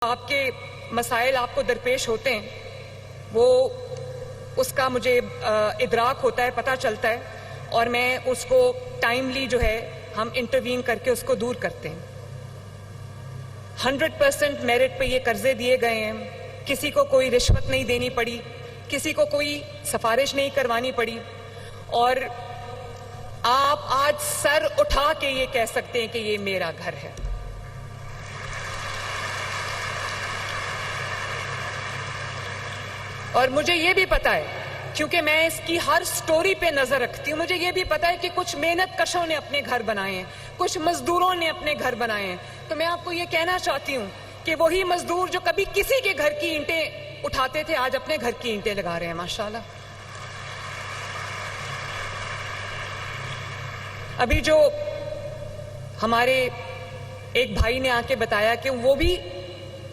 آپ کے مسائل آپ کو درپیش ہوتے ہیں وہ اس کا مجھے ادراک ہوتا ہے، پتہ چلتا ہے، اور میں اس کو ٹائملی جو ہے ہم انٹروین کر کے اس کو دور کرتے ہیں۔ 100% میرٹ پہ یہ قرضے دیے گئے ہیں، کسی کو کوئی رشوت نہیں دینی پڑی، کسی کو کوئی سفارش نہیں کروانی پڑی، اور آپ آج سر اٹھا کے یہ کہہ سکتے ہیں کہ یہ میرا گھر ہے۔ اور مجھے یہ بھی پتا ہے، کیونکہ میں اس کی ہر سٹوری پہ نظر رکھتی ہوں، مجھے یہ بھی پتا ہے کہ کچھ محنت کشوں نے اپنے گھر بنائے ہیں، کچھ مزدوروں نے اپنے گھر بنائے ہیں۔ تو میں آپ کو یہ کہنا چاہتی ہوں کہ وہی مزدور جو کبھی کسی کے گھر کی اینٹیں اٹھاتے تھے آج اپنے گھر کی اینٹیں لگا رہے ہیں، ماشاءاللہ۔ ابھی جو ہمارے ایک بھائی نے آ کے بتایا کہ وہ بھی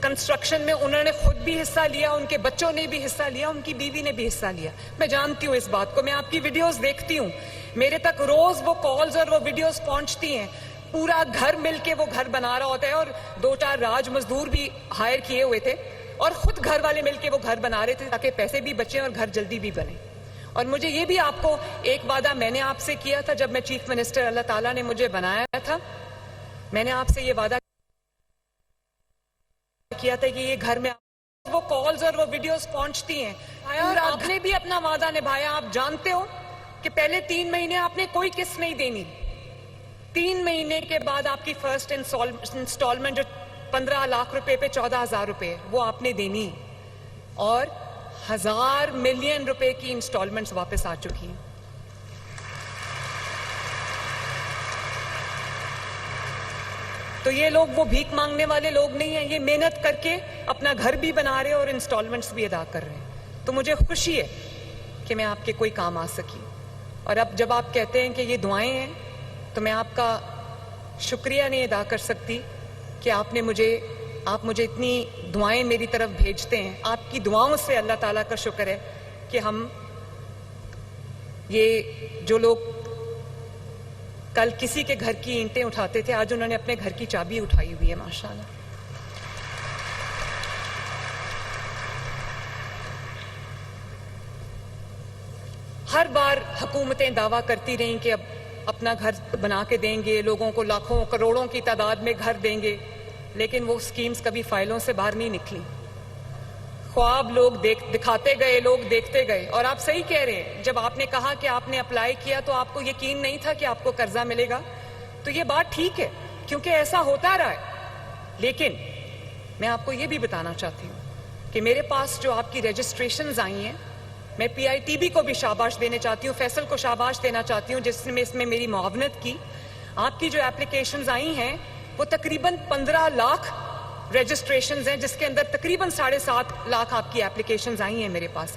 کنسٹرکشن میں انہوں نے خود بھی حصہ لیا، ان کے بچوں نے بھی حصہ لیا، ان کی بیوی نے بھی حصہ لیا۔ میں جانتی ہوں اس بات کو، میں آپ کی ویڈیوز دیکھتی ہوں، میرے تک روز وہ کالز اور وہ ویڈیوز پہنچتی ہیں۔ پورا گھر مل کے وہ گھر بنا رہا ہوتا ہے، اور 2-4 راج مزدور بھی ہائر کیے ہوئے تھے، اور خود گھر والے مل کے وہ گھر بنا رہے تھے تاکہ پیسے بھی بچیں اور گھر جلدی بھی بنے۔ اور مجھے یہ بھی آپ کو ایک وعدہ میں نے آپ سے کیا تھا جب میں چیف منسٹر، اللہ تعالیٰ نے مجھے بنایا تھا، میں نے آپ سے یہ وعدہ کیا تھا کہ یہ گھر میں وہ کالز اور وہ ویڈیوز پہنچتی ہیں، اور آپ نے بھی اپنا وعدہ نبھایا۔ آپ جانتے ہو کہ پہلے 3 مہینے آپ نے کوئی قسط نہیں دینی، 3 مہینے کے بعد آپ کی فرسٹ انسٹالمنٹ جو 15 لاکھ روپے پہ 14,000 روپے وہ آپ نے دینی، اور 1,000 ملین روپے کی انسٹالمنٹس واپس آ چکی ہیں۔ تو یہ لوگ وہ بھیک مانگنے والے لوگ نہیں ہیں، یہ محنت کر کے اپنا گھر بھی بنا رہے اور انسٹالمنٹس بھی ادا کر رہے ہیں۔ تو مجھے خوشی ہے کہ میں آپ کے کوئی کام آ سکی، اور اب جب آپ کہتے ہیں کہ یہ دعائیں ہیں تو میں آپ کا شکریہ نہیں ادا کر سکتی کہ آپ مجھے اتنی دعائیں میری طرف بھیجتے ہیں۔ آپ کی دعاؤں سے اللہ تعالیٰ کا شکر ہے کہ ہم یہ جو لوگ کل کسی کے گھر کی اینٹیں اٹھاتے تھے آج انہوں نے اپنے گھر کی چابی اٹھائی ہوئی ہے، ماشاءاللہ۔ ہر بار حکومتیں دعویٰ کرتی رہیں کہ اب اپنا گھر بنا کے دیں گے، لوگوں کو لاکھوں کروڑوں کی تعداد میں گھر دیں گے، لیکن وہ سکیمز کبھی فائلوں سے باہر نہیں نکلی۔ خواب لوگ دکھاتے گئے، لوگ دیکھتے گئے، اور آپ صحیح کہہ رہے ہیں، جب آپ نے کہا کہ آپ نے اپلائی کیا تو آپ کو یقین نہیں تھا کہ آپ کو قرضہ ملے گا، تو یہ بات ٹھیک ہے کیونکہ ایسا ہوتا رہا ہے۔ لیکن میں آپ کو یہ بھی بتانا چاہتی ہوں کہ میرے پاس جو آپ کی رجسٹریشنز آئی ہیں، میں PITB کو بھی شاباش دینا چاہتی ہوں، فیصل کو شاباش دینا چاہتی ہوں جس نے اس میں میری معاونت کی۔ آپ کی جو اپلیکیشنز آئی ہیں وہ تقریباً 15 لاکھ رجسٹریشنز ہیں، جس کے اندر تقریباً 7.5 لاکھ آپ کی اپلیکیشنز آئی ہیں میرے پاس۔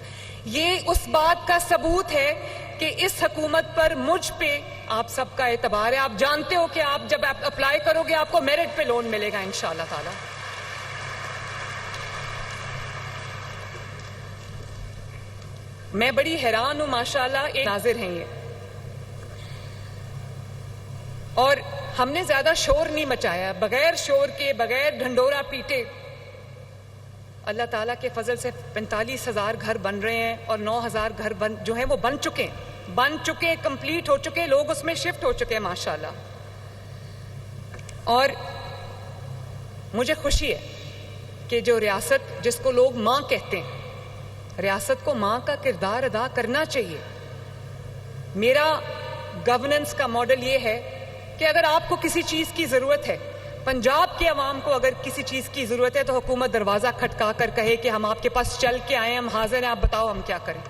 یہ اس بات کا ثبوت ہے کہ اس حکومت پر، مجھ پہ آپ سب کا اعتبار ہے۔ آپ جانتے ہو کہ آپ جب اپلائی کرو گے آپ کو میرٹ پہ لون ملے گا انشاءاللہ تعالی۔ میں بڑی حیران ہوں، ماشاءاللہ ایک ناظر ہیں یہ، اور ہم نے زیادہ شور نہیں مچایا، بغیر شور کے، بغیر ڈھنڈورا پیٹے اللہ تعالیٰ کے فضل سے 45,000 گھر بن رہے ہیں، اور 9,000 گھر جو ہیں وہ بن چکے، کمپلیٹ ہو چکے، لوگ اس میں شفٹ ہو چکے ہیں ماشاءاللہ۔ اور مجھے خوشی ہے کہ جو ریاست جس کو لوگ ماں کہتے ہیں، ریاست کو ماں کا کردار ادا کرنا چاہیے۔ میرا گورننس کا ماڈل یہ ہے کہ اگر آپ کو کسی چیز کی ضرورت ہے، پنجاب کے عوام کو اگر کسی چیز کی ضرورت ہے، تو حکومت دروازہ کھٹکا کر کہے کہ ہم آپ کے پاس چل کے آئے ہیں، ہم حاضر ہیں، آپ بتاؤ ہم کیا کریں۔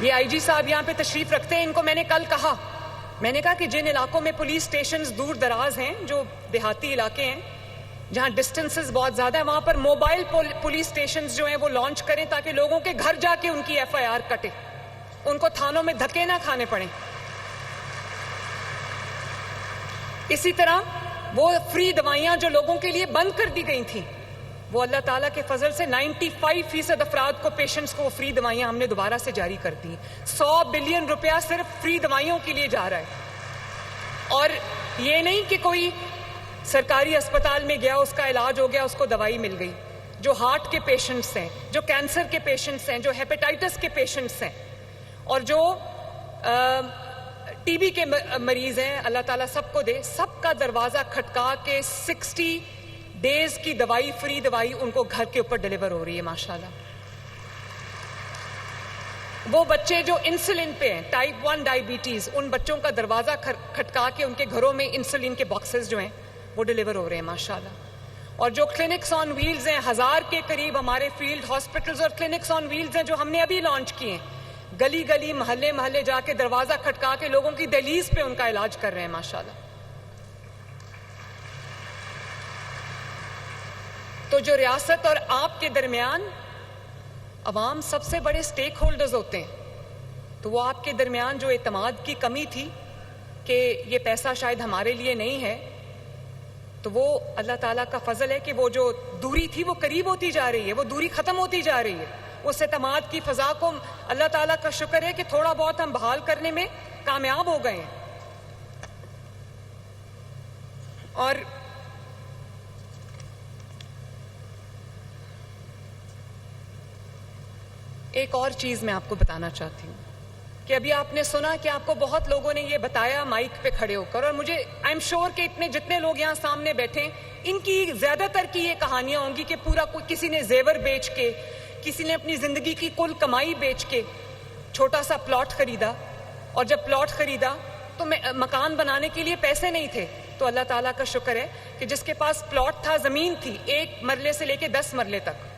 یہ IG صاحب یہاں پہ تشریف رکھتے ہیں، ان کو میں نے کل کہا، میں نے کہا کہ جن علاقوں میں پولیس سٹیشنز دور دراز ہیں، جو دیہاتی علاقے ہیں جہاں ڈسٹنسز بہت زیادہ ہیں، وہاں پر موبائل پولیس سٹیشنز جو ہیں وہ لانچ کریں تاکہ لوگوں کے گھر جا کے ان کی FIR کٹے، ان کو تھانوں میں دھکے نہ کھانے پڑیں۔ اسی طرح وہ فری دوائیاں جو لوگوں کے لیے بند کر دی گئی تھیں، وہ اللہ تعالیٰ کے فضل سے 95% افراد کو، پیشنٹس کو فری دوائیاں ہم نے دوبارہ سے جاری کر دی۔ 100 بلین روپیہ صرف فری دوائیوں کے لیے جا رہا ہے، اور یہ نہیں کہ کوئی سرکاری اسپتال میں گیا, اس کا علاج ہو گیا, اس کو دوائی مل گئی. جو ہارٹ کے پیشنٹس ہیں, جو کینسر کے پیشنٹس ہیں, جو ہیپیٹائٹس کے پیشنٹس ہیں, اور جو ٹی بی کے مریض ہیں, اللہ تعالیٰ سب کو دے, سب کا دروازہ کھٹکا کے 60 ڈیز کی دوائی, فری دوائی ان کو گھر کے اوپر ڈیلیور ہو رہی ہے ماشاءاللہ. وہ بچے جو انسولین پہ ہیں, ٹائپ 1 ڈائبٹیز, ان بچوں کا دروازہ کھٹکا کے ان کے گھروں میں انسولین کے باکسز جو ہیں وہ ڈیلیور ہو رہے ہیں ماشاءاللہ. اور جو کلینکس آن ویلز ہیں, 1000 کے قریب ہمارے فیلڈ ہاسپٹلز اور کلینکس آن ویلز ہیں جو ہم نے ابھی لانچ کیے ہیں. گلی گلی, محلے محلے جا کے دروازہ کھٹکا کے لوگوں کی دہلیز پہ ان کا علاج کر رہے ہیں ماشاءاللہ. تو جو ریاست اور آپ کے درمیان عوام سب سے بڑے سٹیک ہولڈرز ہوتے ہیں, تو وہ آپ کے درمیان جو اعتماد کی کمی تھی کہ یہ پیسہ شاید ہمارے لیے نہیں ہے, تو وہ اللہ تعالیٰ کا فضل ہے کہ وہ جو دوری تھی وہ قریب ہوتی جا رہی ہے, وہ دوری ختم ہوتی جا رہی ہے. اس اعتماد کی فضا کو اللہ تعالیٰ کا شکر ہے کہ تھوڑا بہت ہم بحال کرنے میں کامیاب ہو گئے ہیں. اور ایک اور چیز میں آپ کو بتانا چاہتی ہوں کہ ابھی آپ نے سنا کہ آپ کو بہت لوگوں نے یہ بتایا مائک پہ کھڑے ہو کر, اور مجھے آئی ایم شیور کہ جتنے لوگ یہاں سامنے بیٹھے ان کی زیادہ تر کی یہ کہانیاں ہوں گی کہ پورا کسی نے زیور بیچ کے, کسی نے اپنی زندگی کی کل کمائی بیچ کے چھوٹا سا پلاٹ خریدا, اور جب پلاٹ خریدا تو مکان بنانے کے لیے پیسے نہیں تھے. تو اللہ تعالیٰ کا شکر ہے کہ جس کے پاس پلاٹ تھا, زمین تھی, 1 مرلے سے لے کے 10 مرلے تک,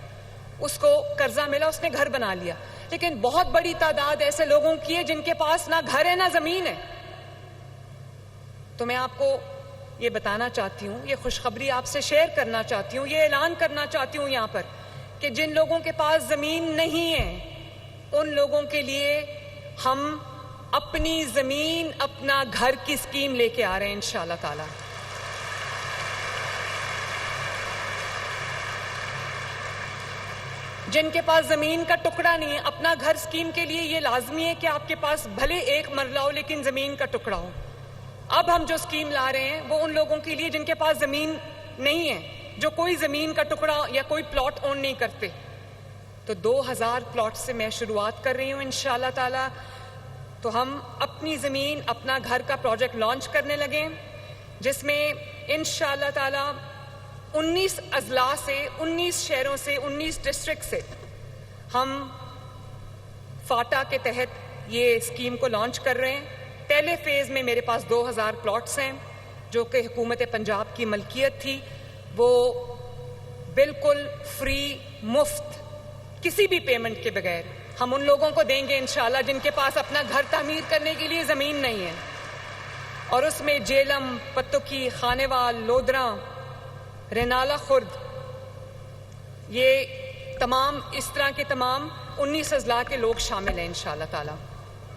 اس کو قرضہ ملا, اس نے گھر بنا لیا. لیکن بہت بڑی تعداد ایسے لوگوں کی ہے جن کے پاس نہ گھر ہے نہ زمین ہے. تو میں آپ کو یہ بتانا چاہتی ہوں, یہ خوشخبری آپ سے شیئر کرنا چاہتی ہوں, یہ اعلان کرنا چاہتی ہوں یہاں پر کہ جن لوگوں کے پاس زمین نہیں ہے ان لوگوں کے لیے ہم اپنی زمین اپنا گھر کی اسکیم لے کے آ رہے ہیں انشاءاللہ تعالی. جن کے پاس زمین کا ٹکڑا نہیں ہے, اپنا گھر اسکیم کے لیے یہ لازمی ہے کہ آپ کے پاس بھلے 1 مرلہ ہو لیکن زمین کا ٹکڑا ہو. اب ہم جو اسکیم لا رہے ہیں وہ ان لوگوں کے لیے جن کے پاس زمین نہیں ہے, جو کوئی زمین کا ٹکڑا یا کوئی پلاٹ اون نہیں کرتے. تو 2000 پلاٹ سے میں شروعات کر رہی ہوں انشاءاللہ تعالی. تو ہم اپنی زمین اپنا گھر کا پروجیکٹ لانچ کرنے لگے, جس میں انشاءاللہ تعالی 19 اضلاع سے, 19 شہروں سے, 19 ڈسٹرکٹ سے ہم فاٹا کے تحت یہ اسکیم کو لانچ کر رہے ہیں. پہلے فیز میں میرے پاس 2000 پلاٹس ہیں جو کہ حکومت پنجاب کی ملکیت تھی. وہ بالکل فری, مفت, کسی بھی پیمنٹ کے بغیر ہم ان لوگوں کو دیں گے انشاءاللہ جن کے پاس اپنا گھر تعمیر کرنے کے لیے زمین نہیں ہے. اور اس میں جیلم, پتوکی, خانیوال, لودراں, رینالہ خرد, یہ تمام اس طرح کے تمام 19 اضلاع کے لوگ شامل ہیں انشاءاللہ تعالی.